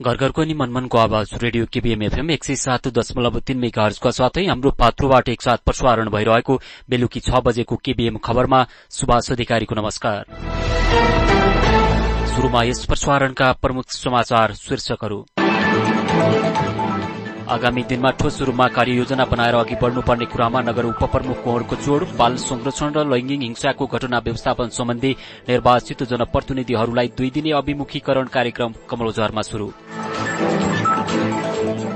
घर घरको नि मनमनको आवाज रेडियो केबीएम एफएम 107.3 मेगाहर्जका साथै हाम्रो पात्रोबाट एकसाथ प्रसारण भइरहेको बेलुकी 6 बजेको केबीएम खबरमा सुभाष अधिकारीको नमस्कार। सुरुमा यस प्रसारणका प्रमुख समाचार शीर्षकहरू। आगामी दिनमा ठोस रूपमा कार्ययोजना बनाएर अघि बढ़नुपर्ने कुरामा नगर उपप्रमुख कुँवरको जोड़। बाल संरक्षण र लैंगिक हिंसाको घटना व्यवस्थापन सम्बन्धी निर्वाचित जनप्रतिनिधिहरूलाई 2 दिने अभिमुखीकरण कार्यक्रम कमलबजारमा शुरू।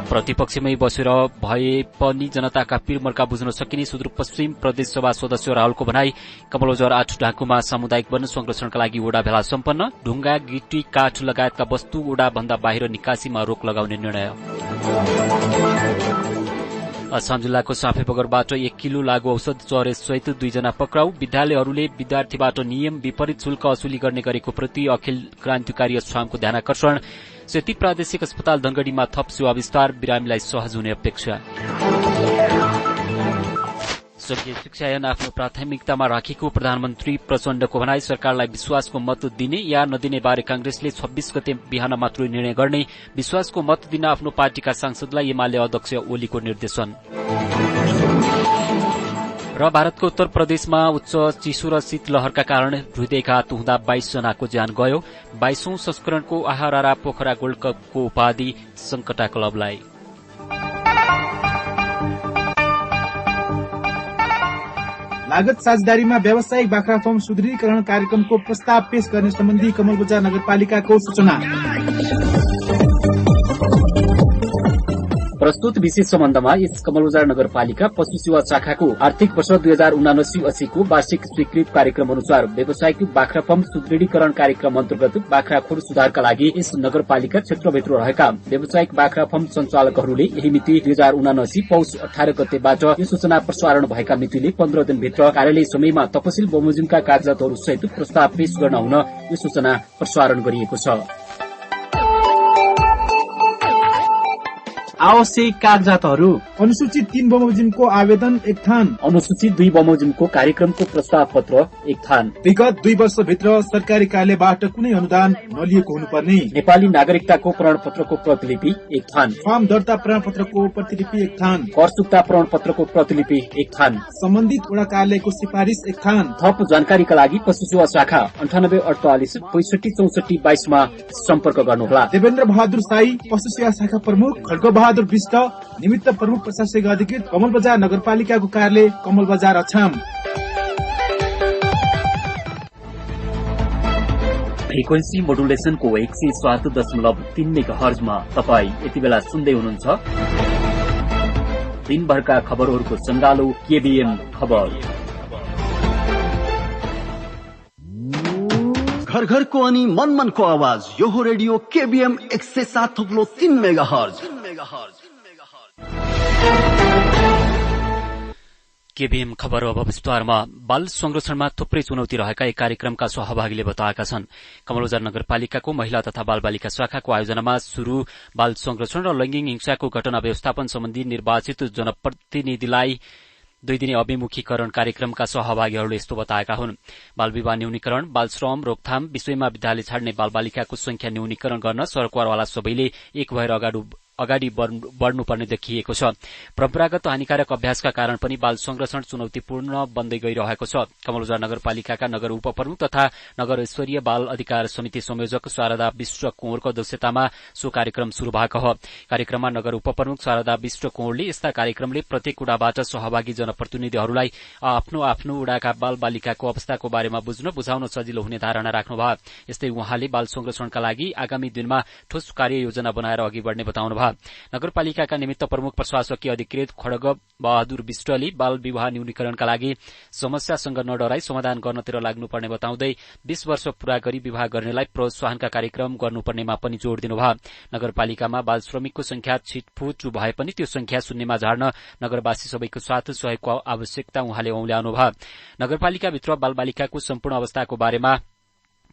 प्रतिपक्षमै बसेर भए पनि जनताका पीरमर्का बुझ्न सकिने सुदूरपश्चिम प्रदेशसभा सदस्य राहुलको भनाई। कमलबजार 8 ढाकुमा सामुदायिक वन संरक्षणका लागि ओडा भेला सम्पन्न। ढुंगा गिटी काठ लगायतका वस्तु ओडा भन्दा बाहिर निकासीमा रोक लगाउने निर्णय। अछाम जिल्लाको साफेबगरबाट 1 किलो लागू औषध चरे सहित 2 जना पक्राउ। विद्यालयहरूले विद्यार्थीबाट नियम विपरीत शुल्क असुली गर्ने गरेको प्रति अखिल क्रान्तिकारी अछामको ध्यानाकर्षण। सेती प्रादेशिक अस्पताल धनगढ़ीमा थप सेवा विस्तार। बिरामीलाई सहज हुने अपेक्षा। सङ्घीय शिक्षा ऐन आफ्नो प्राथमिकतामा राखेको प्रधानमन्त्री प्रचण्डको भनाई। सरकारलाई विश्वासको मत दिने या नदिने बारे कांग्रेसले 26 गते बिहान मात्रै निर्णय गर्ने। विश्वासको मत दिन आफ्नो पार्टीका सांसदलाई एमाले अध्यक्ष ओलीको निर्देशन। र भारतको उत्तर प्रदेशमा उच्च चिसो र शीतलहरका कारण हृदयघात हुँदा 22 जनाको ज्यान गयो। 22औं संस्करणको आहारारा पोखरा गोल्ड कपको उपाधि संकटा क्लबलाई। लागत साझेदारीमा व्यावसायिक बाख्रा फर्म सुदृढीकरण कार्यक्रमको प्रस्ताव पेश गर्ने सम्बन्धी कमलबजार नगरपालिकाको सूचना। प्रस्तुत विशेष सम्बन्धमा यस कमलबजार नगरपालिका पशु सेवा शाखाको आर्थिक वर्ष 2079-80 को वार्षिक स्वीकृत कार्यक्रम अनुसार व्यावसायिक बाख्रा फर्म सुदृढीकरण कार्यक्रम अन्तर्गत बाख्रा खोर सुधारका लागि यस नगरपालिका क्षेत्रभित्र रहेका व्यावसायिक बाख्रा फर्म सञ्चालकहरूले यही मिति 2079 पौष 18 गतेबाट यो सूचना प्रसारण भएका मितिले 15 दिनभित्र कार्यालय समयमा तपसिल बमोजिमका कागजातहरू सहित प्रस्ताव पेश गर्न हुन यो सूचना प्रसारण गरिएको छ। आवश्यक कागजातहरू: अनुसूचित 3 बमोजिमको आवेदन 1 थान। अनुसूचित 2 बमोजिमको कार्यक्रमको प्रस्ताव पत्र 1 थान। विगत 2 वर्षभित्र सरकारी कार्यालयबाट कुनै अनुदान नलिएको हुनुपर्ने। नेपाली नागरिकताको प्रमाणपत्रको प्रतिलिपि 1 थान। फर्म दर्ता प्रमाणपत्रको प्रतिलिपि 1 थान। कर चुक्ता प्रमाणपत्रको प्रतिलिपि 1 थान। सम्बन्धित वडा कार्यालयको सिफारिस 1 थान। थप जानकारीका लागि पशु सेवा शाखा 9848 65 64 22 मा सम्पर्क गर्नुहोला। देवेन्द्र बहादुर साई, पशु सेवा शाखा प्रमुख, खड्ग बहादुर विष्ट, निमित्त प्रमुख प्रशासनिक अधिकृत, कमलबजार नगरपालिकाको कार्यालय, कमलबजार अछाम। फ्रिक्वेन्सी मोडुलेसनको 107.3 मेगाहर्जमा तपाईँ यति बेला सुन्दै हुनुहुन्छ दिनभरका खबरहरूको सङ्गालो केबीएम खबर। घर घरको अनि मन मनको आवाज यो हो रेडियो केबीएम 107.3 मेगाहर्ज। केबीएम खबर अब विस्तारमा। बाल संरक्षणमा थुप्रै चुनौती रहेका एक कार्यक्रमका सहभागीले बताएका छन्। कमलबजार नगरपालिकाको महिला तथा बालबालिका शाखाको आयोजनामा शुरू बाल संरक्षण र लैंगिक हिंसाको घटना व्यवस्थापन सम्बन्धी निर्वाचित जनप्रतिनिधिलाई 2 दिने अभिमुखीकरण कार्यक्रमका सहभागीहरूले यस्तो बताएका हुन्। बाल विवाह न्यूनीकरण, बाल श्रम रोकथाम विषयमा विद्यालय छाड्ने बालबालिकाको संख्या न्यूनीकरण गर्न सरकारवाला सबैले एक भएर अगाडि बढ़नुपर्ने देखिएको छ। परम्परागत हानिकारक अभ्यासका कारण पनि बाल संरक्षण चुनौतीपूर्ण बन्दै गइरहेको छ। कमलबजार नगरपालिकाका नगर उपप्रमुख तथा नगर स्तरीय बाल अधिकार समिति संयोजक शारदा विष्ट कुँवरको अध्यक्षतामा सो कार्यक्रम शुरू भएको हो। कार्यक्रममा नगर उपप्रमुख शारदा विष्ट कुँवरले यस्ता कार्यक्रमले प्रत्येक वडाबाट सहभागी जनप्रतिनिधिहरूलाई आफ्नो आफ्नो वडाका बाल बालिकाको अवस्थाको बारेमा बुझाउन सजिलो हुने धारणा राख्नुभयो। यस्तै उहाँले बाल संरक्षणका लागि आगामी दिनमा ठोस कार्ययोजना बनाएर अघि बढ़ने बताउनुभयो। नगरपालिकाका निमित्त प्रमुख प्रशासकीय अधिकृत खड्ग बहादुर विष्टले बाल विवाह न्यूनीकरणका लागि समस्यासँग नडराई समाधान गर्नतिर लाग्नुपर्ने बताउँदै 20 वर्ष पूरा गरी विवाह गर्नेलाई प्रोत्साहनका कार्यक्रम गर्नुपर्नेमा पनि जोड़ दिनुभयो। नगरपालिकामा बाल श्रमिकको संख्या छिटफुट भए पनि त्यो संख्या शून्यमा झार्न नगरवासी सबैको साथ सहयोगको आवश्यकता उहाँले औल्याउनुभयो। नगरपालिकाभित्र बालबालिकाको सम्पूर्ण अवस्थाको बारेमा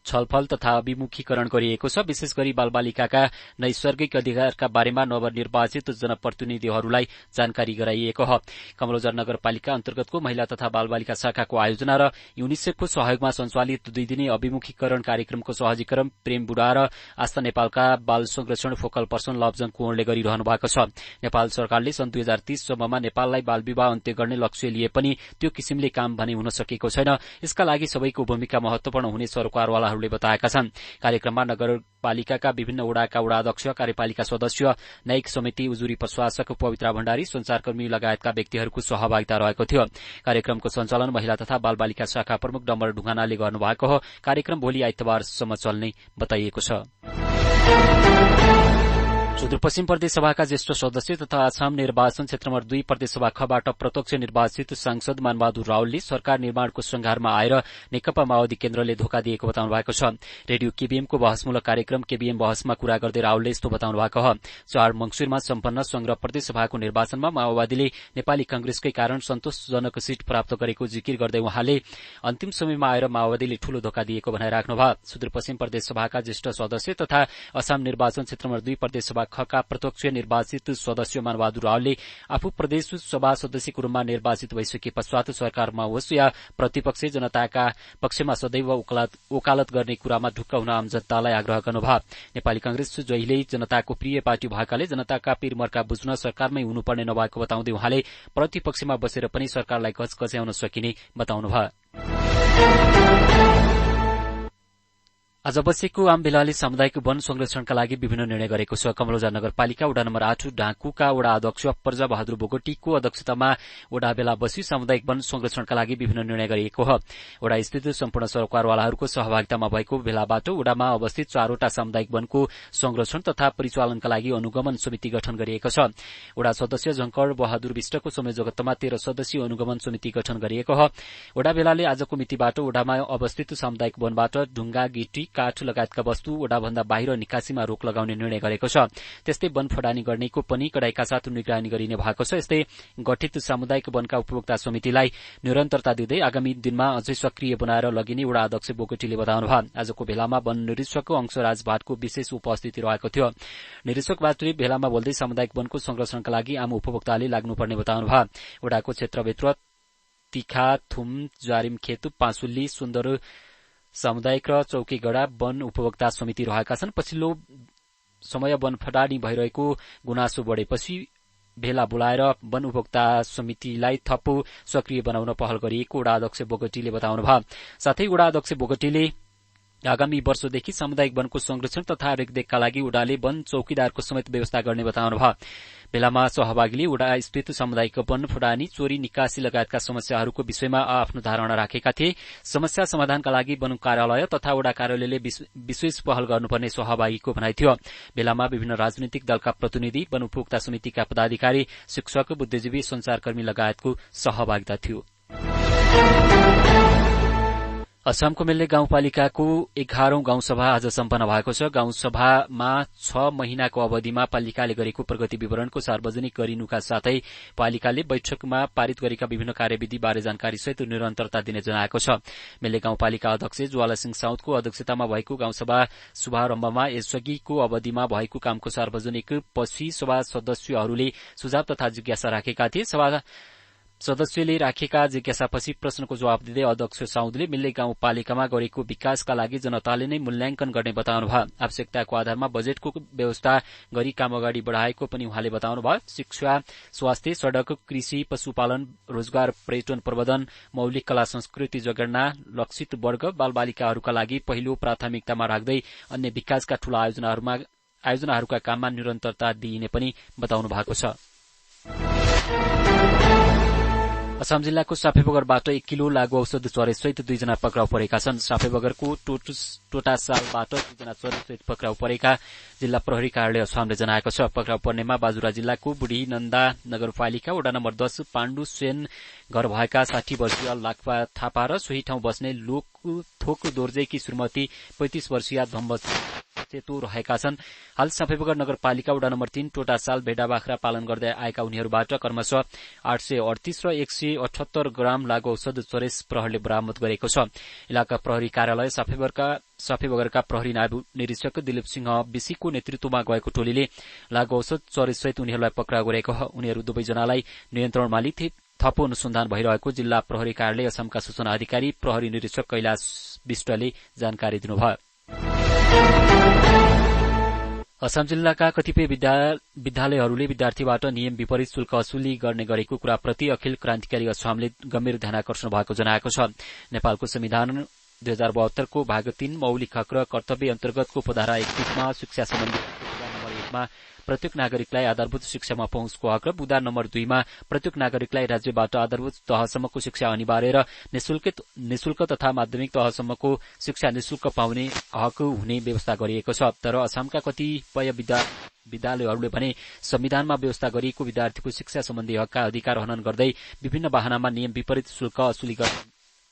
छलफल तथा अभिमुखीकरण गरिएको छ। विशेष गरी बालबालिकाका नैसर्गिक अधिकारका बारेमा नवनिर्वाचित जनप्रतिनिधिहरूलाई जानकारी गराइएको हो। कमलबजार नगरपालिका अन्तर्गतको महिला तथा बालबालिका शाखाको आयोजना र युनिसेफको सहयोगमा सञ्चालित 2 दिने अभिमुखीकरण कार्यक्रमको सहजीकरण प्रेम बुढा र आस्था नेपालका बाल संरक्षण फोकल पर्सन लवजङ कुँवरले गरिरहनु भएको छ। नेपाल सरकारले सन् 2030 सम्ममा नेपाललाई बाल विवाह अन्त्य गर्ने लक्ष्य लिए पनि त्यो किसिमले काम भने हुन सकेको छैन। यसका लागि सबैको भूमिका महत्वपूर्ण हुने सरकारवालाहरूले बताएका छन्। कार्यक्रममा नगरपालिकाका विभिन्न वडाका वडाध्यक्ष, कार्यपालिका सदस्य, न्यायिक समिति, उजुरी प्रशासक पवित्रा भण्डारी, संचारकर्मी लगायतका व्यक्तिहरूको सहभागिता रहेको थियो। कार्यक्रमको सञ्चालन महिला तथा बालबालिका शाखा प्रमुख डम्बर ढुङ्गानाले गर्नुभएको हो। कार्यक्रम भोलि आइतबारसम्म चल्ने बताइएको छ। सुदूरपश्चिम प्रदेश सभाका ज्येष्ठ सदस्य तथा आसाम निर्वाचन क्षेत्र नम्बर 2 प्रदेश सभा खबाट प्रत्यक्ष निर्वाचित सांसद मानबहादुर रावलले सरकार निर्माणको संघारमा आएर नेकपा माओवादी केन्द्रले धोका दिएको बताउनु भएको छ। रेडियो केबीएमको बहसमूलक कार्यक्रम केबीएम बहसमा कुरा गर्दै रावलले यस्तो बताउनु भएको हो। 4 मंसिरमा सम्पन्न संघ र प्रदेश सभाको निर्वाचनमा माओवादीले नेपाली कांग्रेसकै कारण सन्तोषजनक सीट प्राप्त गरेको जिकिर गर्दै उहाँले अन्तिम समयमा आएर माओवादीले ठूलो धोका दिएको भनाइराख्नुभयो। सुदूरपश्चिम प्रदेश सभाका ज्येष्ठ सदस्य तथा आसाम निर्वाचन क्षेत्र नम्बर 2 प्रदेश सभा खका प्रत्यक्ष निर्वाचित सदस्य मानबहादुर रावलले आफू प्रदेश सभा सदस्यको रूपमा निर्वाचित भइसके पश्चात सरकारमा होस् या प्रतिपक्ष जनताका पक्षमा सदैव वकालत गर्ने कुरामा ढुक्क हुन आम जनतालाई आग्रह गर्नुभयो। नेपाली कांग्रेस जहिले जनताको प्रिय पार्टी भएकाले जनताका पीरमर्का बुझ्न सरकारमै हुनुपर्ने नभएको बताउँदै उहाँले प्रतिपक्षमा बसेर पनि सरकारलाई घचघच्याउन सकिने बताउनुभयो। आज बसेको आम बेलाले सामुदायिक वन संरक्षणका लागि विभिन्न निर्णय गरेको छ। कमलबजार नगरपालिका वडा नम्बर 8 ढाकुका वडा अध्यक्ष प्रजा बहादुर बोगटीको अध्यक्षतामा वडा बेला बसी सामुदायिक वन संरक्षणका लागि विभिन्न निर्णय गरिएको हो। वडा स्थित सम्पूर्ण सरकारवालाहरूको सहभागितामा भएको बेलाबाट वडामा अवस्थित 4वटा सामुदायिक वनको संरक्षण तथा परिचालनका लागि अनुगमन समिति गठन गरिएको छ। वडा सदस्य झंकर बहादुर विष्टको संयोजकत्वमा 13 सदस्यीय अनुगमन समिति गठन गरिएको हो। वडा बेलाले आजको मितिबाट वडामा अवस्थित सामुदायिक वनबाट ढुङ्गा, गिटी, काठ लगायतका वस्तु वडाभन्दा बाहिर निकासीमा रोक लगाउने निर्णय गरेको छ। त्यस्तै वन फडानी गर्नेको पनि कडाइका साथ निगरानी गरिने भएको छ। यस्तै गठित सामुदायिक वनका उपभोक्ता समितिलाई निरन्तरता दिँदै आगामी दिनमा अझै सक्रिय बनाएर लगिने वडा अध्यक्ष बोगटीले बताउनुभयो। आजको भेलामा वन निरीक्षक अंशराज भाटको विशेष उपस्थिति रहेको थियो। निरीक्षक भाटले भेलामा बोल्दै सामुदायिक वनको संरक्षणका लागि आम उपभोक्ताले लाग्नुपर्ने बताउनुभयो। वडाको क्षेत्रभित्र तिखा, थुम, जारिमखेत, पाँचुल्ली, सुन्दर सामुदायिक र चौकीगढ़ा वन उपभोक्ता समिति रहेका छन्। पछिल्लो समय वन फडानी भइरहेको गुनासो बढ़ेपछि भेला बोलाएर वन उपभोक्ता समितिलाई थप सक्रिय बनाउन पहल गरिएको वडा अध्यक्ष बोगटीले बताउनुभयो। साथै वडा अध्यक्ष बोगटीले आगामी वर्षदेखि सामुदायिक वनको संरक्षण तथा रेखदेखका लागि वडाले वन चौकीदारको समेत व्यवस्था गर्ने बताउनुभयो। बेलामा सहभागीले वडा स्थित सामुदायिक वन फडानी, चोरी, निकासी लगायतका समस्याहरूको विषयमा आफ्नो धारणा राखेका थिए। समस्या समाधानका लागि वन कार्यालय तथा वडा कार्यालयले विशेष पहल गर्नुपर्ने सहभागीको भनाइ थियो। बेलामा विभिन्न राजनीतिक दलका प्रतिनिधि, वन उपभोक्ता समितिका पदाधिकारी, शिक्षक, बुद्धिजीवी, संचारकर्मी लगायतको सहभागिता थियो। असमको मेल्ले गाउँपालिकाको 11औं गाउँसभा आज सम्पन्न भएको छ। गाउँसभामा 6 महिनाको अवधिमा पालिकाले गरेको प्रगति विवरणको सार्वजनिक गरिनुका साथै पालिकाले बैठकमा पारित गरेका विभिन्न कार्यविधि बारे जानकारी सहित निरन्तरता दिने जनाएको छ। मेल्ले गाउँपालिका अध्यक्ष ज्वाला सिंह साउदको अध्यक्षतामा भएको गाउँसभा शुभारम्भमा यसअघिको अवधिमा भएको कामको सार्वजनिक पछि सभा सदस्यहरूले सुझाव तथा जिज्ञासा राखेका थिए। सभा सदस्यले राखेका जिज्ञासापछि प्रश्नको जवाब दिँदै अध्यक्ष साउदले मिल्ले गाउँपालिकामा गरेको विकासका लागि जनताले नै मूल्याङ्कन गर्ने बताउनुभयो। आवश्यकताको आधारमा बजेटको व्यवस्था गरी काम अगाडि बढ़ाएको पनि उहाँले बताउनुभयो। शिक्षा, स्वास्थ्य, सड़क, कृषि, पशुपालन, रोजगार, पर्यटन प्रबन्धन, मौलिक कला संस्कृति जगेर्ना लक्षित वर्ग बालबालिकाहरूका लागि पहिलो प्राथमिकतामा राख्दै अन्य विकासका ठूला आयोजनाहरूका काममा निरन्तरता दिइने पनि बताउनु भएको छ। असम जिल्लाको साफेबगरबाट 1 किलो लागू औषध चरेसहित 2 जना पक्राउ परेका छन्। साफेबगरको टोटासालबाट 2 जना चरेसहित पक्राउ परेका जिल्ला प्रहरी कार्यालय असमले जनाएको छ। पक्राउ पर्नेमा बाजुरा जिल्लाको बुढी नन्दा नगरपालिका वडा नम्बर 10 पाण्डु सेन घर भएका 60 वर्षीय लाक्पा थापा र सोही ठाउँ बस्ने थोक दोर्जेकी श्रीमती 35 वर्षीय धम्ब सेतो रहेका छन्। हाल सफेबगर नगरपालिका वडा नम्बर 3 टोटासाल भेडा बाख्रा पालन गर्दै आएका उनीहरूबाट क्रमशः 838 र 178 ग्राम लागू औषध चरेस प्रहरीले बरामद गरेको छ। इलाका प्रहरी कार्यालय सफेबगरका प्रहरी नायब निरीक्षक दिलीप सिंह बिसीको नेतृत्वमा गएको टोलीले लागू औषध चरेससहित उनीहरूलाई पक्राउ गरेको हो। उनीहरू दुवैजनालाई नियन्त्रणमा लिई थप अनुसन्धान भइरहेको जिल्ला प्रहरी कार्यालय असमका सूचना अधिकारी प्रहरी निरीक्षक कैलाश विष्टले जानकारी दिनुभयो। असम जिल्लाका कतिपय विद्यालयहरूले विद्यार्थीबाट नियम विपरीत शुल्क असुली गर्ने गरेको कुराप्रति अखिल क्रान्तिकारी असमले गम्भीर ध्यानाकर्षण भएको जनाएको छ। नेपालको संविधान 2072 को भाग 3 मौलिक हक र कर्तव्य अन्तर्गतको उपधारा 31 मा शिक्षा सम्बन्धी बुदा नम्बर 1 मा प्रत्येक नागरिकलाई आधारभूत शिक्षामा पहुँचको हक र बुदा नम्बर 2 मा प्रत्येक नागरिकलाई राज्यबाट आधारभूत तहसम्मको शिक्षा अनिवार्य र निशुल्क तथा माध्यमिक तहसम्मको शिक्षा निशुल्क पाउने हक हुने व्यवस्था गरिएको छ। तर असमका कतिपय विद्यालयहरूले भने संविधानमा व्यवस्था गरिएको विद्यार्थीको शिक्षा सम्बन्धी हकका अधिकार हनन गर्दै विभिन्न बहानामा नियम विपरीत शुल्क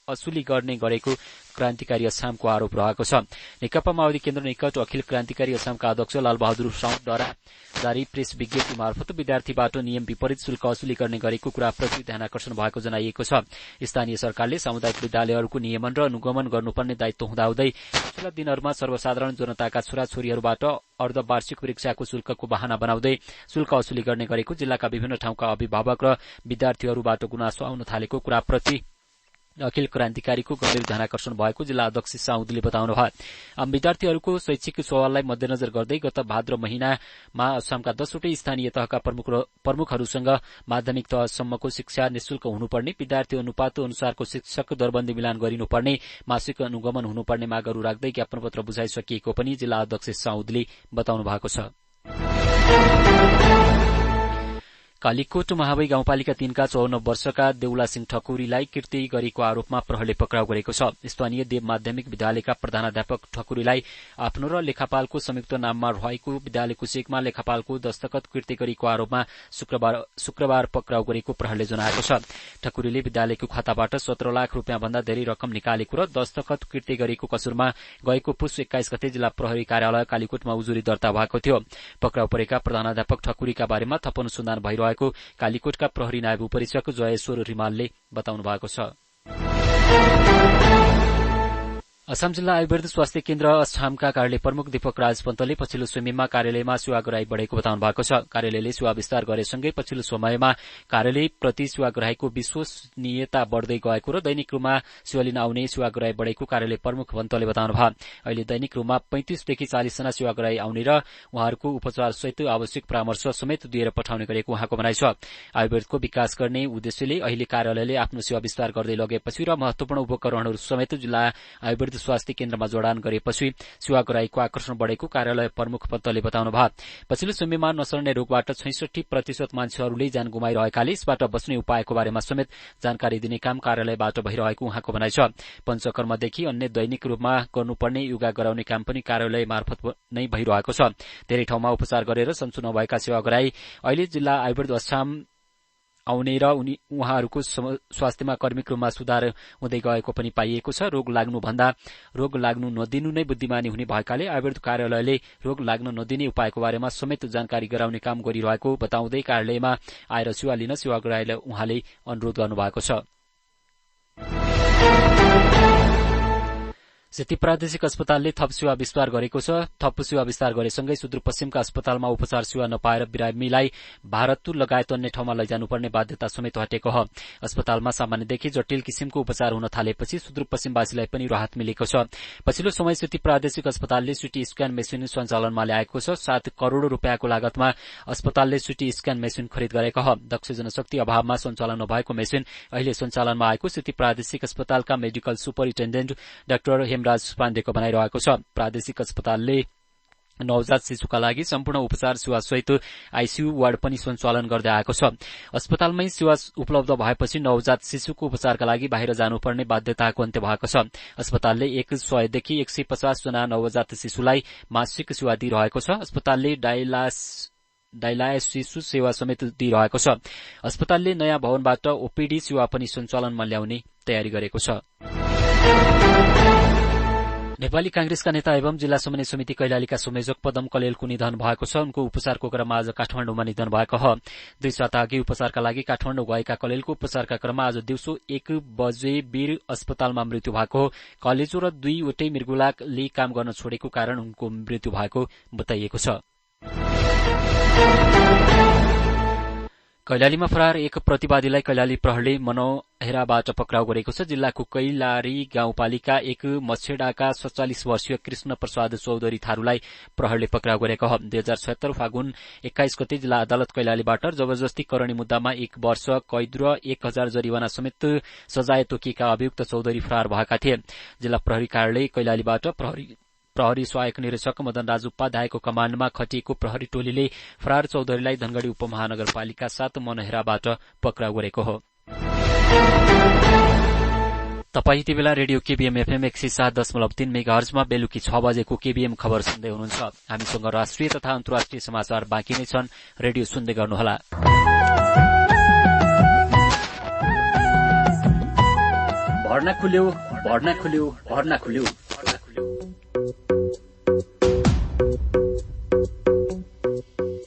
असुली गर्ने गरेको क्रान्तिकारी असमको आरोप रहेको छ। नेकपा माओवादी केन्द्र निकट अखिल क्रान्तिकारी असमका अध्यक्ष लालबहादुर साउदद्वारा जारी प्रेस विज्ञप्ति मार्फत विद्यार्थीबाट नियम विपरीत शुल्क असुली गर्ने गरेको कुराप्रति ध्यानाकर्षण भएको जनाइएको छ। स्थानीय सरकारले सामुदायिक विद्यालयहरूको नियमन र अनुगमन गर्नुपर्ने दायित्व हुँदाहुँदै पछिल्ला दिनहरूमा सर्वसाधारण जनताका छोराछोरीहरूबाट अर्धवार्षिक परीक्षाको शुल्कको बहाना बनाउँदै शुल्क असुली गर्ने गरेको जिल्लाका विभिन्न ठाउँका अभिभावक र विद्यार्थीहरूबाट गुनासो आउन थालेको कुराप्रति अखिल क्रान्तिकारीको गम्भीर ध्यानाकर्षण भएको जिल्ला अध्यक्ष साउदले बताउनुभयो। आम विद्यार्थीहरूको शैक्षिक सवाललाई मध्यनजर गर्दै गत भाद्र महिनामा असमका 10वटै स्थानीय तहका प्रमुखहरूसँग माध्यमिक तहसम्मको शिक्षा निशुल्क हुनुपर्ने, विद्यार्थी अनुपात अनुसारको शिक्षक दरबन्दी मिलान गरिनुपर्ने, मासिक अनुगमन हुनुपर्ने मागहरू राख्दै ज्ञापन पत्र बुझाइसकिएको पनि जिल्ला अध्यक्ष साउदले बताउनु भएको छ। कालीकोट महावै गाउँपालिका 3 का 54 वर्षका देउला सिंह ठकुरीलाई किर्ती गरेको आरोपमा प्रहरीले पक्राउ गरेको छ। स्थानीय देव माध्यमिक विद्यालयका प्रधानाध्यापक ठकुरीलाई आफ्नो र लेखापालको संयुक्त नाममा रहेको विद्यालयको चेकमा लेखापालको दस्तखत किर्ती गरेको आरोपमा शुक्रबार पक्राउ गरेको प्रहरीले जनाएको छ। ठकुरीले विद्यालयको खाताबाट 17 लाख रुपियाँ भन्दा धेरै रकम निकालेको र दस्तखत किर्ती गरेको कसुरमा गएको पुस 21 गते जिल्ला प्रहरी कार्यालय कालीकोटमा उजुरी दर्ता भएको थियो। पक्राउ परेका प्रधानाध्यापक ठकुरीका बारेमा थप अनुसन्धान भइरहेको कालीकोटका प्रहरी नायब उपरीक्षक जयेश्वर रिमालले बताउनु भएको छ। असम जिल्ला आयुर्वेद स्वास्थ्य केन्द्र असमका कार्यालय प्रमुख दीपक राज पन्तले पछिल्लो समयमा कार्यालयमा सेवाग्राही बढ़ेको बताउनु भएको छ। कार्यालयले सेवा विस्तार गरेसँगै पछिल्लो समयमा कार्यालय प्रति सेवाग्राहीको विश्वसनीयता बढ़दै गएको र दैनिक रूपमा सेवा लिन आउने सेवाग्राही बढ़ेको कार्यालय प्रमुख पन्तले बताउनुभयो। अहिले दैनिक रूपमा 35 देखि 40 जना सेवाग्राही आउने र उहाँहरूको उपचार सहित आवश्यक परामर्श समेत दिएर पठाउने गरेको उहाँको भनाइ छ। आयुर्वेदको विकास गर्ने उद्देश्यले अहिले कार्यालयले आफ्नो सेवा विस्तार गर्दै लगेपछि र महत्वपूर्ण उपकरणहरू समेत जिल्ला आयुर्वेद स्वास्थ्य केन्द्रमा जोडान गरेपछि सेवाग्राहीको आकर्षण बढ़ेको कार्यालय प्रमुख पन्तले बताउनुभयो। पछिल्लो समयमा नसर्ने रोगबाट 66% मान्छेहरूले ज्यान गुमाइरहेकाले यसबाट बच्ने उपायको बारेमा समेत जानकारी दिने काम कार्यालयबाट भइरहेको उहाँको भनाइ छ। पञ्चकर्मदेखि अन्य दैनिक रूपमा गर्नुपर्ने योगा गराउने काम पनि कार्यालय मार्फत नै भइरहेको छ। धेरै ठाउँमा उपचार गरेर सन्चो नभएका सेवाग्राही अहिले जिल्ला आयुर्वेद असम आउने र उहाँहरूको स्वास्थ्यमा कर्मिक रूपमा सुधार हुँदै गएको पनि पाइएको छ। रोग लाग्नु नदिनु नै बुद्धिमानी हुने भएकाले आयुर्वेद कार्यालयले रोग लाग्न नदिने उपायको बारेमा समेत जानकारी गराउने काम गरिरहेको बताउँदै कार्यालयमा आएर सेवा लिन सेवाग्राहीलाई उहाँले अनुरोध गर्नुभएको छ। सेती प्रादेशिक अस्पतालले थप सेवा विस्तार गरेको छ। थप सेवा विस्तार गरेसँगै सुदूरपश्चिमका अस्पतालमा उपचार सेवा नपाएर बिरामीलाई भारत लगायत अन्य ठाउँमा लैजानुपर्ने बाध्यता समेत हटेको हो। अस्पतालमा सामान्यदेखि जटिल किसिमको उपचार हुन थालेपछि सुदूरपश्चिमवासीलाई पनि राहत मिलेको छ। पछिल्लो समय सेती प्रादेशिक अस्पतालले सिटी स्क्यान मेसिन सञ्चालनमा ल्याएको छ। 7 करोड़ रूपियाँको लागतमा अस्पतालले सिटी स्क्यान मेसिन खरिद गरेको हो। दक्ष जनशक्ति अभावमा सञ्चालन नभएको मेसिन अहिले सञ्चालनमा आएको सेती प्रादेशिक अस्पतालका मेडिकल सुपरिन्टेण्डेन्ट डाक्टर राज पाण्डेको भनाइरहेको छ। प्रादेशिक अस्पतालले नवजात शिशुका लागि सम्पूर्ण उपचार सेवा सहित आईसीयू वार्ड पनि सञ्चालन गर्दै आएको छ। अस्पतालमै सेवा उपलब्ध भएपछि नवजात शिशुको उपचारका लागि बाहिर जानुपर्ने बाध्यताको अन्त्य भएको छ। अस्पतालले 100 देखि 150 जना नवजात शिशुलाई मासिक सेवा दिइरहेको छ। अस्पतालले डायलायसिस सेवा समेत दिइरहेको छ। अस्पतालले नयाँ भवनबाट ओपीडी सेवा पनि सञ्चालनमा ल्याउने तयारी गरेको छ। नेपाली कांग्रेसका नेता एवं जिल्ला समन्वय समिति कैलालीका संयोजक पदम कलेलको निधन भएको छ। उनको उपचारको क्रममा आज काठमाडौँमा निधन भएको हो। 2 साता अघि उपचारका लागि काठमाडौँ गएका कलेलको उपचारका क्रममा आज दिउँसो 1 बजे वीर अस्पतालमा मृत्यु भएको हो। कलेजो र 2वटै मृगुलाले काम गर्न छोडेको कारण उनको मृत्यु भएको बताइएको छ। कैलालीमा फरार एक प्रतिवादीलाई कैलाली प्रहरीले मनोहेराबाट पक्राउ गरेको छ। जिल्लाको कैलाली गाउँपालिका 1 मछेडाका 47 वर्षीय कृष्ण प्रसाद चौधरी थारूलाई प्रहरीले पक्राउ गरेको हो। 2076 फागुन 21 गते जिल्ला अदालत कैलालीबाट जबरजस्ती करणी मुद्दामा 1 वर्ष कैद र 1000 जरिवाना समेत सजाय तोकिएका अभियुक्त चौधरी फरार भएका थिए। जिल्ला प्रहरी कार्यालय कैलालीबाट प्रहरी सहायक निरीक्षक मदन राज उपाध्यायको कमाण्डमा खटिएको प्रहरी टोलीले फरार चौधरीलाई धनगढ़ी उपमहानगरपालिका 7 मनोहेराबाट पक्राउ गरेको हो। तपाई यति बेला रेडियो केबीएम एफएम 107.3 मेगाहर्जमा बेलुकी 6 बजेको केबीएम खबर सुन्दै हुनुहुन्छ। हामीसँग राष्ट्रिय तथा अन्तर्राष्ट्रिय समाचार बाँकी नै छन्। रेडियो सुन्दै गर्नुहोला। भर्ना खुल्यो, भर्ना खुल्यो, भर्ना खुल्यो।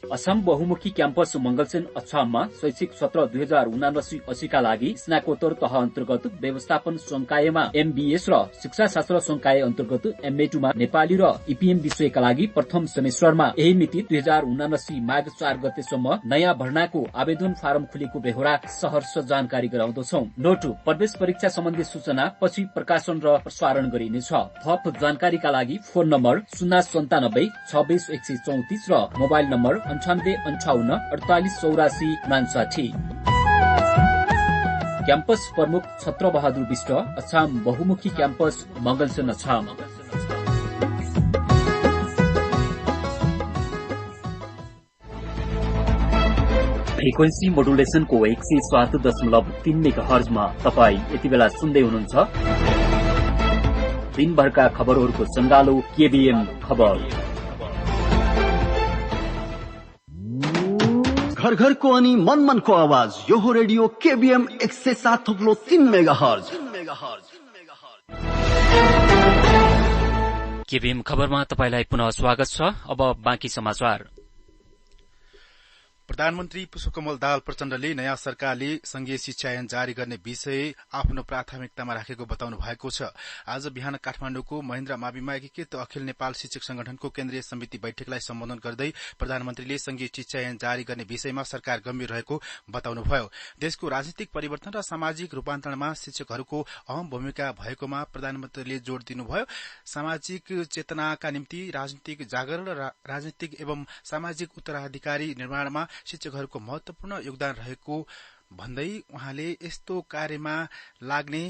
असम बहुमुखी क्याम्पस मंगलसेन अछाममा शैक्षिक सत्र 2079-80 का लागि स्नाकोत्तर तह अन्तर्गत व्यवस्थापन संकायमा एमबीएस र शिक्षाशास्त्र संकाय अन्तर्गत एमए2 मा नेपाली र ईपीएम विषयका लागि प्रथम सेमेस्टरमा यही मिति 2079 माघ 4 गतेसम्म नयाँ भर्नाको आवेदन फारम खुलेको बेहोरा सहर्ष जानकारी गराउँदछौ। नोटु प्रवेश परीक्षा सम्बन्धी सूचना पछि प्रकाशन र प्रसारण गरिनेछ। थप जानकारीका लागि फोन नम्बर 097 26 134 र मोबाइल नम्बर 9858 48 84 59। क्याम्पस प्रमुख छत्र बहादुर विष्ट, अछाम बहुमुखी क्याम्पस मंगलसेन अछाम। फ्रिक्वेन्सी मोडुलेसनको 107.3 मेगाहर्जमा तपाईँ यति बेला सुन्दै हुनुहुन्छ दिनभरका खबरहरूको सङ्गालो केबीएम खबर। घर घरको अनि मन मनको आवाज यो हो रेडियो केबीएम 107.3 मेगाहर्ज। केबीएम खबरमा तपाईलाई पुनः स्वागत छ। अब बाँकी समाचार। प्रधानमन्त्री पुष्पकमल दाहाल प्रचण्डले नयाँ सरकारले संघीय शिक्षा ऐन जारी गर्ने विषय आफ्नो प्राथमिकतामा राखेको बताउनु भएको छ। आज बिहान काठमाडौँको महेन्द्र माविमा एकीकृत अखिल नेपाल शिक्षक संगठनको केन्द्रीय समिति बैठकलाई सम्बोधन गर्दै प्रधानमन्त्रीले संघीय शिक्षा ऐन जारी गर्ने विषयमा सरकार गम्भीर रहेको बताउनुभयो। देशको राजनीतिक परिवर्तन र सामाजिक रूपान्तरणमा शिक्षकहरूको अहम भूमिका भएकोमा प्रधानमन्त्रीले जोड़ दिनुभयो। सामाजिक चेतनाका निम्ति राजनीतिक जागरण र राजनीतिक एवं सामाजिक उत्तराधिकारी निर्माणमा शिक्षकहरूको महत्वपूर्ण योगदान रहेको भन्दै उहाँले यस्तो कार्यमा लाग्ने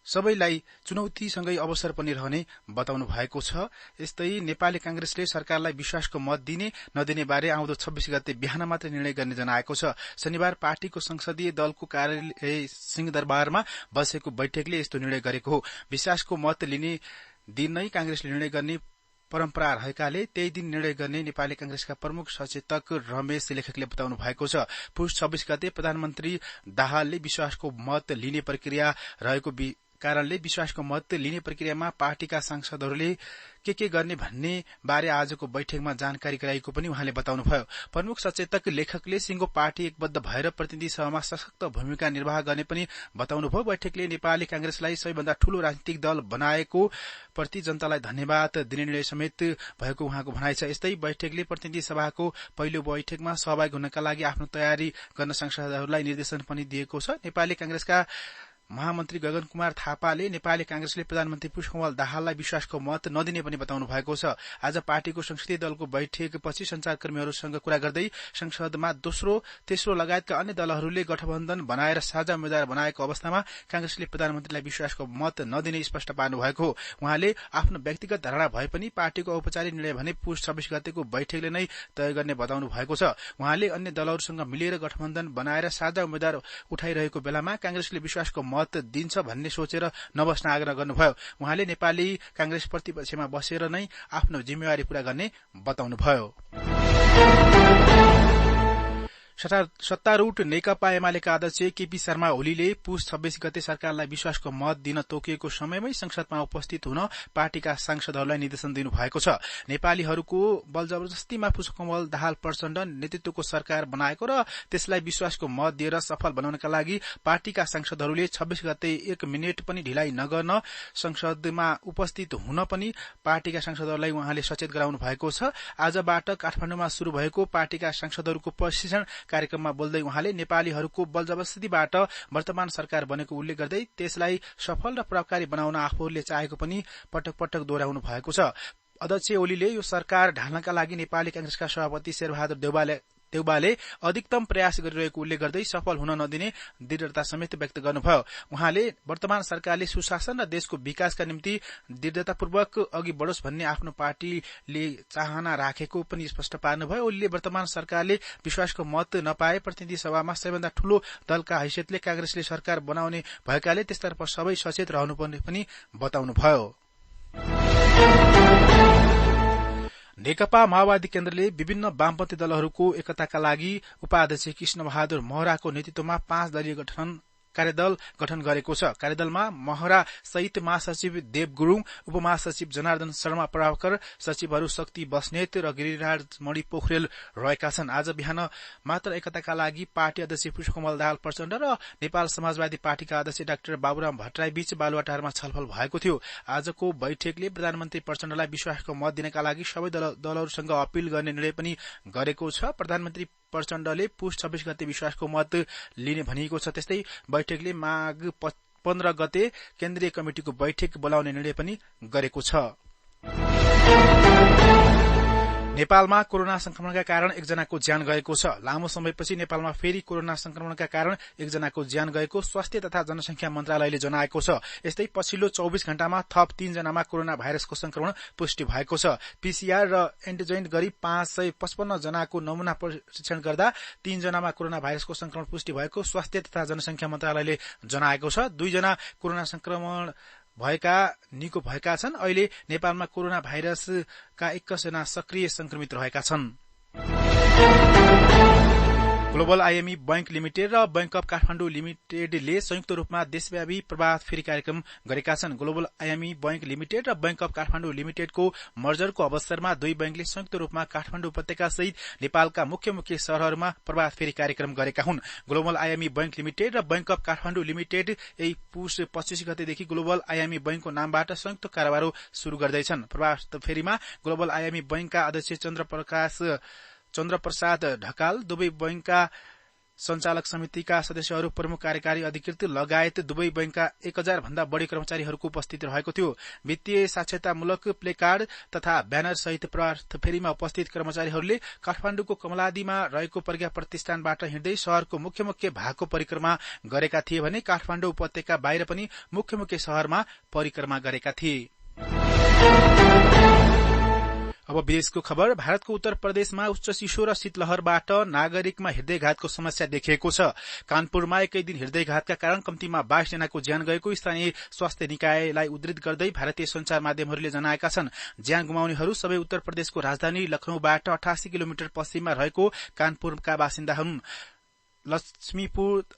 सबैलाई चुनौतीसँगै अवसर पनि रहने बताउनु भएको छ। यस्तै नेपाली कांग्रेसले सरकारलाई विश्वासको मत दिने नदिने बारे आउँदो 26 गते बिहान मात्र निर्णय गर्ने जनाएको छ। शनिबार पार्टीको संसदीय दलको कार्यालय सिंहदरबारमा बसेको बैठकले यस्तो निर्णय गरेको हो। विश्वासको मत लिने दिन नै कांग्रेसले निर्णय गर्ने परम्परा रहेकाले त्यही दिन निर्णय गर्ने नेपाली कांग्रेसका प्रमुख सचेतक रमेश लेखकले बताउनु भएको छ। पुष 26 गते प्रधानमन्त्री दाहालले विश्वासको मत लिने प्रक्रिया रहेको कारणले विश्वासको मत लिने प्रक्रियामा पार्टीका सांसदहरूले के गर्ने भन्ने बारे आजको बैठकमा जानकारी गराएको पनि उहाँले बताउनुभयो। प्रमुख सचेतक लेखकले सिंगो पार्टी एकबद्ध भएर प्रतिनिधि सभामा सशक्त भूमिका निर्वाह गर्ने पनि बताउनुभयो। बैठकले नेपाली कांग्रेसलाई सबैभन्दा ठूलो राजनीतिक दल बनाएको प्रति जनतालाई धन्यवाद दिने निर्णय समेत भएको उहाँको भनाइ छ। यस्तै बैठकले प्रतिनिधि सभाको पहिलो बैठकमा सहभागी हुनका लागि आफ्नो तयारी गर्न सांसदहरूलाई निर्देशन पनि दिएको छ। नेपाली कांग्रेसका महामन्त्री गगन कुमार थापाले नेपाली कांग्रेसले प्रधानमन्त्री पुष्पकमल दाहाललाई विश्वासको मत नदिने पनि बताउनु भएको छ। आज पार्टीको संसदीय दलको बैठकपछि संचारकर्मीहरूसँग कुरा गर्दै संसदमा दोस्रो तेस्रो लगायतका अन्य दलहरूले गठबन्धन बनाएर साझा उम्मेद्वार बनाएको अवस्थामा कांग्रेसले प्रधानमन्त्रीलाई विश्वासको मत नदिने स्पष्ट पार्नु भएको हो। उहाँले आफ्नो व्यक्तिगत धारणा भए पनि पार्टीको औपचारिक निर्णय भने पुष 26 गतेको बैठकले नै तय गर्ने बताउनु भएको छ। उहाँले अन्य दलहरूसँग मिलेर गठबन्धन बनाएर साझा उम्मेद्वार उठाइरहेको बेलामा कांग्रेसले विश्वासको मत दिन्छ भन्ने सोचेर नबस्न आग्रह गर्नुभयो। उहाँले नेपाली कांग्रेस प्रतिपक्षमा बसेर नै आफ्नो जिम्मेवारी पूरा गर्ने बताउनुभयो। सत्तारूढ नेकपा एमालेका अध्यक्ष केपी शर्मा ओलीले पुस 26 गते सरकारलाई विश्वासको मत दिन तोकिएको समयमै संसदमा उपस्थित हुन पार्टीका सांसदहरूलाई निर्देशन दिनुभएको छ। नेपालीहरूको बलजबरजस्तीमा पुष्पकमल दाहाल प्रचण्ड नेतृत्वको सरकार बनाएको र त्यसलाई विश्वासको मत दिएर सफल बनाउनका लागि पार्टीका सांसदहरूले 26 गते 1 मिनेट पनि ढिलाइ नगर्न संसदमा उपस्थित हुन पनि पार्टीका सांसदहरूलाई उहाँले सचेत गराउनु भएको छ। आजबाट काठमाडौँमा शुरू भएको पार्टीका सांसदहरूको प्रशिक्षण कार्यक्रममा बोल्दै उहाँले नेपालीहरूको बलजबरजस्तीबाट वर्तमान सरकार बनेको उल्लेख गर्दै त्यसलाई सफल र प्रभावकारी बनाउन आफूहरूले चाहेको पनि पटक पटक दोहोऱ्याउनु भएको छ। अध्यक्ष ओलीले यो सरकार ढाल्नका लागि नेपाली कांग्रेसका सभापति शेरबहादुर देउबाले अधिकतम प्रयास गरिरहेको उल्लेख गर्दै सफल हुन नदिने दृढता समेत व्यक्त गर्नुभयो। उहाँले वर्तमान सरकारले सुशासन र देशको विकासका निम्ति दृढतापूर्वक अघि बढोस् भन्ने आफ्नो पार्टीले चाहना राखेको पनि स्पष्ट पार्नुभयो। ओलीले वर्तमान सरकारले विश्वासको मत नपाए प्रतिनिधि सभामा सबैभन्दा ठूलो दलका हैसियतले कांग्रेसले सरकार बनाउने भएकाले त्यसतर्फ सबै सचेत रहनुपर्ने पनि बताउनुभयो। नेकपा माओवादी केन्द्रले विभिन्न वामपन्थी दलहरूको एकताका लागि उपाध्यक्ष कृष्ण बहादुर महराको नेतृत्वमा 5 दलीय कार्यदल गठन गरेको छ। कार्यदलमा महरा सहित महासचिव देव गुरूङ, उपमहासचिव जनार्दन शर्मा प्रभाकर, सचिवहरू शक्ति बस्नेत र गिरिराज मणि पोखरेल रहेका छन्। आज बिहान मात्र एकताका लागि पार्टी अध्यक्ष पुष्पकमल दाहाल प्रचण्ड र नेपाल समाजवादी पार्टीका अध्यक्ष डाक्टर बाबुराम भट्टराई बीच बालुवाटारमा छलफल भएको थियो। आजको बैठकले प्रधानमन्त्री प्रचण्डलाई विश्वासको मत दिनका लागि सबै दलहरूसँग अपील गर्ने निर्णय पनि गरेको छ। प्रधानमन्त्री प्रचण्डले पुस 26 गते विश्वासको मत लिने भनिएको छ। त्यस्तै बैठकले माघ 15 गते केन्द्रीय कमिटिको बैठक बोलाउने निर्णय पनि गरेको छ। नेपालमा कोरोना संक्रमणका कारण एकजनाको ज्यान गएको छ। लामो समयपछि नेपालमा फेरि कोरोना संक्रमणका कारण एकजनाको ज्यान गएको स्वास्थ्य तथा जनसंख्या मन्त्रालयले जनाएको छ। यस्तै पछिल्लो 24 घण्टामा थप 3 जनामा कोरोना भाइरसको संक्रमण पुष्टि भएको छ। पीसीआर र एन्टिजेन गरी 555 जनाको नमूना परीक्षण गर्दा 3 जनामा कोरोना भाइरसको संक्रमण पुष्टि भएको स्वास्थ्य तथा जनसंख्या मन्त्रालयले जनाएको छ। 2 जना कोरोना संक्रमण भएका निको भएका छन्। अहिले नेपालमा कोरोना भाइरसका 21 जना सक्रिय संक्रमित रहेका छन्। ग्लोबल आईएमई बैंक लिमिटेड र बैंक अफ काठमाडौँ लिमिटेडले संयुक्त रूपमा देशव्यापी प्रभात फेरी कार्यक्रम गरेका छन्। ग्लोबल आईएमई बैंक लिमिटेड र बैंक अफ काठमाडौँ लिमिटेडको मर्जरको अवसरमा दुई बैंकले संयुक्त रूपमा काठमाडौँ उपत्यका सहित नेपालका मुख्य शहरहरूमा प्रभात फेरी कार्यक्रम गरेका हुन्। ग्लोबल आईएमई बैंक लिमिटेड र बैंक अफ काठमाडौँ लिमिटेड यही पुस 25 गतेदेखि ग्लोबल आईएमई बैंकको नामबाट संयुक्त कारोबार शुरू गर्दैछन्। प्रभात फेरीमा ग्लोबल आईएमई बैंकका अध्यक्ष चन्द्रप्रसाद ढकाल, दुवै बैंकका संचालक समितिका सदस्यहरू, प्रमुख कार्यकारी अधिकृत लगायत दुवै बैंकका 1000 भन्दा बढ़ी कर्मचारीहरूको उपस्थित रहेको थियो। वित्तीय साक्षरतामूलक प्लेकार्ड तथा ब्यानर सहित प्रभात फेरीमा उपस्थित कर्मचारीहरूले काठमाडौँको कमलादीमा रहेको प्रज्ञा प्रतिष्ठानबाट हिँड्दै शहरको मुख्य भागको परिक्रमा गरेका थिए भने काठमाडौँ उपत्यका बाहिर पनि मुख्य शहरमा परिक्रमा गरेका थिए। अब विदेशको खबर। भारतको उत्तर प्रदेशमा उच्च चिसो र शीतलहरबाट नागरिकमा हृदयघातको समस्या देखिएको छ। कानपुरमा एकै दिन हृदयघातका कारण कम्तीमा 22 जनाको ज्यान गएको स्थानीय स्वास्थ्य निकायलाई उद्धृत गर्दै भारतीय संचार माध्यमहरूले जनाएका छन्। ज्यान गुमाउनेहरू सबै उत्तर प्रदेशको राजधानी लखनऊबाट 88 किलोमिटर पश्चिममा रहेको कानपुरका बासिन्दा हुन्।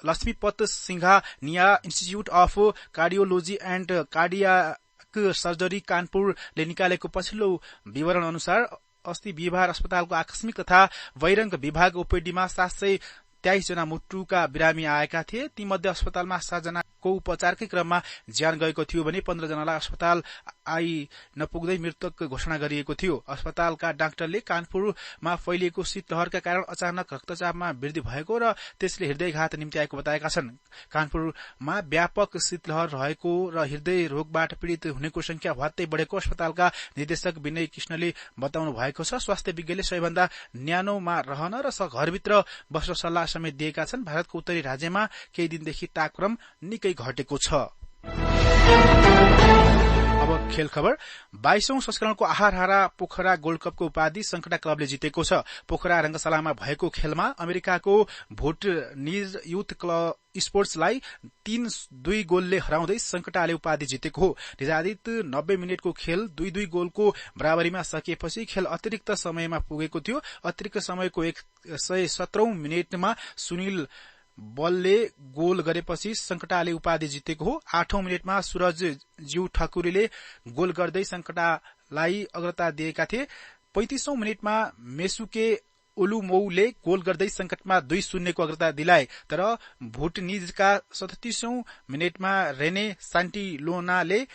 Lakshmipat Singhania institute of cardiology and cardiac surgery कानपुरले निकालेको पछिल्लो विवरण अनुसार अस्ति बिहिबार अस्पतालको आकस्मिक तथा वैरंग विभाग ओपीडीमा 723 जना मुटुका बिरामी आएका थिए। तीमध्ये अस्पतालमा 7 जनाको उपचारकै क्रममा ज्यान गएको थियो भने 15 जनालाई अस्पताल आई नपुग्दै मृतक घोषणा गरिएको थियो। अस्पतालका डाक्टरले कानपुरमा फैलिएको शीतलहरका कारण अचानक रक्तचापमा वृद्धि भएको र त्यसले हृदयघात निम्ति आएको बताएका छन्। कानपुरमा व्यापक शीतलहर रहेको र हृदय रोगबाट पीड़ित हुनेको संख्या भत्तै बढ़ेको अस्पतालका निर्देशक विनय कृष्णले बताउनु भएको छ। स्वास्थ्य विज्ञले सबैभन्दा न्यानोमा रहन र घरभित्र बस्न सल्लाह समेत दिएका छन्। भारतको उत्तरी राज्यमा केही दिनदेखि तापक्रम निकै घटेको छ। अब खेल खबर 22औं संस्करणको आहारहारा पोखरा गोल्ड कपको उपाधि संकटा क्लबले जितेको छ। पोखरा रंगशालामा भएको खेलमा अमेरिकाको भुटनिज युथ क्लब स्पोर्ट्सलाई 3-2 गोलले हराउँदै संकटाले उपाधि जितेको हो। निर्धारित 90 मिनेटको खेल 2-2 गोलको बराबरीमा सकिएपछि खेल अतिरिक्त समयमा पुगेको थियो। अतिरिक्त समयको 117औं मिनेटमा सुनिल बलले गोल गरेपछि संकटाले उपाधि जितेको हो। 8औं मिनेटमा सूरज ज्यू ठकुरीले गोल गर्दै संकटालाई अग्रता दिएका थिए। 35औं मिनेटमा मेसुके ओलुमौले गोल गर्दै संकटमा 2-0 को अग्रता दिलाए। तर भुटनिजका 37औं मिनेटमा रेने सान्टिलोनाले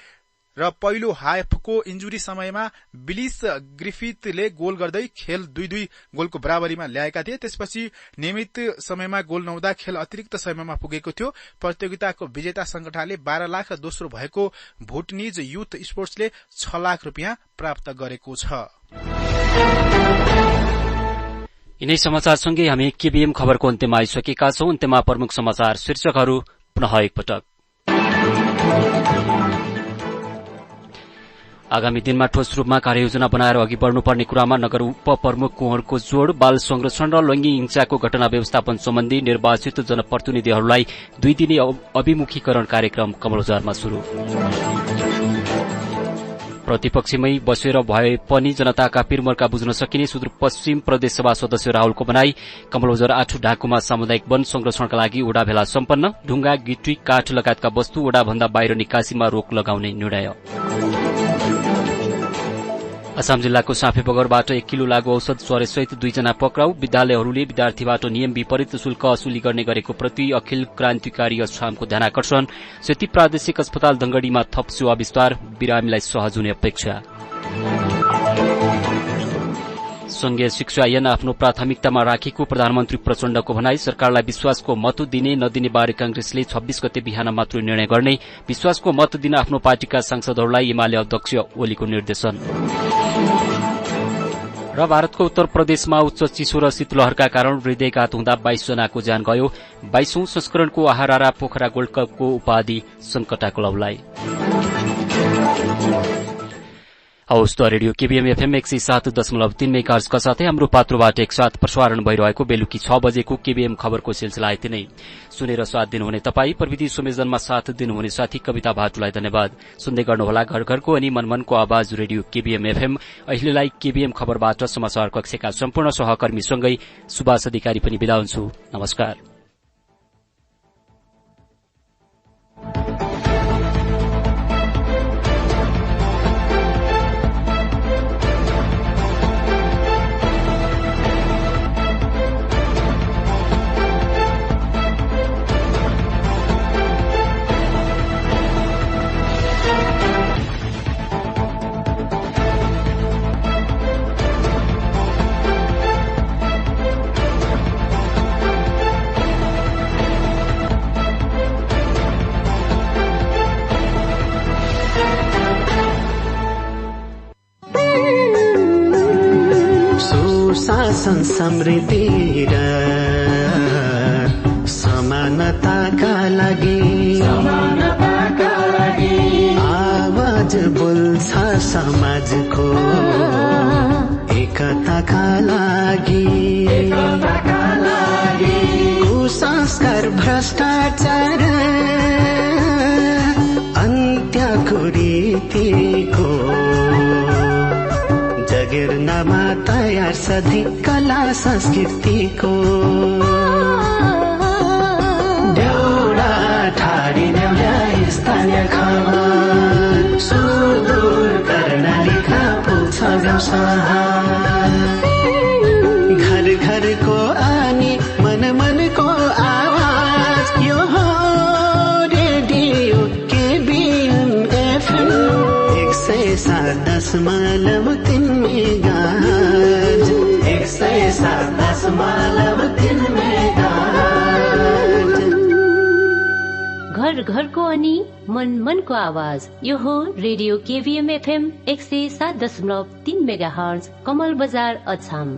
र पहिलो हाफको इन्जुरी समयमा बिलिस ग्रिफिथले गोल गर्दै खेल 2-2 गोलको बराबरीमा ल्याएका थिए। त्यसपछि नियमित समयमा गोल नहुँदा खेल अतिरिक्त समयमा पुगेको थियो। प्रतियोगिताको विजेता संगठनले 12 लाख र दोस्रो भएको भुटनिज युथ स्पोर्ट्सले 6 लाख रुपियाँ प्राप्त गरेको छ। यिनै समाचारसँगै हामी केबीएम खबरको अन्त्यमा आइसकेका छौं। अन्त्यमा प्रमुख समाचार शीर्षकहरू पुनः एकपटक। आगामी दिनमा ठोस रूपमा कार्ययोजना बनाएर अघि बढ़नुपर्ने कुरामा नगर उपप्रमुख कुँवरको जोड़। बाल संरक्षण र लैंगिक हिंसाको घटना व्यवस्थापन सम्बन्धी निर्वाचित जनप्रतिनिधिहरूलाई 2 दिने अभिमुखीकरण कार्यक्रम कमलबजारमा शुरू। प्रतिपक्षमै बसेर भए पनि जनताका पिरमर्का बुझ्न सकिने सुदूरपश्चिम प्रदेशसभा सदस्य राहुलको भनाई। कमलबजार 8 ढाकुमा सामुदायिक वन संरक्षणका लागि ओडा भेला सम्पन्न। ढुंगा गिटी काठ लगायतका वस्तु ओडाभन्दा बाहिर निकासीमा रोक लगाउने निर्णय। असम जिल्लाको साँपेबगरबाट 1 किलो लागू औषध स्वरेसहित 2 जना पक्राउ। विद्यालयहरूले विद्यार्थीबाट नियम विपरीत शुल्क असुली गर्ने गरेको प्रति अखिल क्रान्तिकारी अछामको ध्यानाकर्षण। सेती प्रादेशिक अस्पताल दंगडीमा थप सेवा विस्तार। बिरामीलाई सहज हुने अपेक्षा। संघीय शिक्षा ऐन आफ्नो प्राथमिकतामा राखेको प्रधानमन्त्री प्रचण्डको भनाई। सरकारलाई विश्वासको मत दिने नदिने बारे कांग्रेसले 26 गते बिहान मात्र निर्णय गर्ने। विश्वासको मत दिन आफ्नो पार्टीका सांसदहरूलाई एमाले अध्यक्ष ओलीको निर्देशन। र भारतको उत्तर प्रदेशमा उच्च चिसो र शीतलहरका कारण हृदयघात हुँदा 22 जनाको ज्यान गयो। 22औं संस्करणको आहारहारा पोखरा गोल्ड कपको उपाधि संकटा क्लबलाई। हवस् त रेडियो केबीएम एफएम 107.3 मेगाहर्जका साथै हाम्रो पात्रोबाट एकसाथ प्रसारण भइरहेको बेलुकी 6 बजेको केबीएम खबरको सिलसिला यति नै। सुनेर साथ दिनुहुने तपाई, प्रविधि संयोजनमा साथ दिनुहुने साथी कविता भाटुलाई धन्यवाद। सुन्दै गर्नुहोला घर घरको अनि मनमनको आवाज रेडियो केबीएम एफएम। अहिलेलाई केबीएम खबरबाट समाचार कक्षका सम्पूर्ण सहकर्मीसँगै सुभाष अधिकारी पनि बिदा हुन्छु। नमस्कार। शासन समृद्धि र समानताका लागि आवाज बोल्छ समाजको एकताका लागि कुसंस्कार भ्रष्टाचार अन्त्यको रीतिको जगेर्नामा तयार सधैँ कला संस्कृतिको देउडा ठाडी देउडा स्थानीय खबर सुदूर कर्णालीका पुग्छ गाउँसहार घर घरको अनि मन मनको आवाज यो हो radio KBM FM 107.3 megahertz 107.3 megahertz. घर घरको अनि मन मनको आवाज यो हो रेडियो केबीएम एफएम 107.3 मेगाहर्ज कमल बजार अछाम।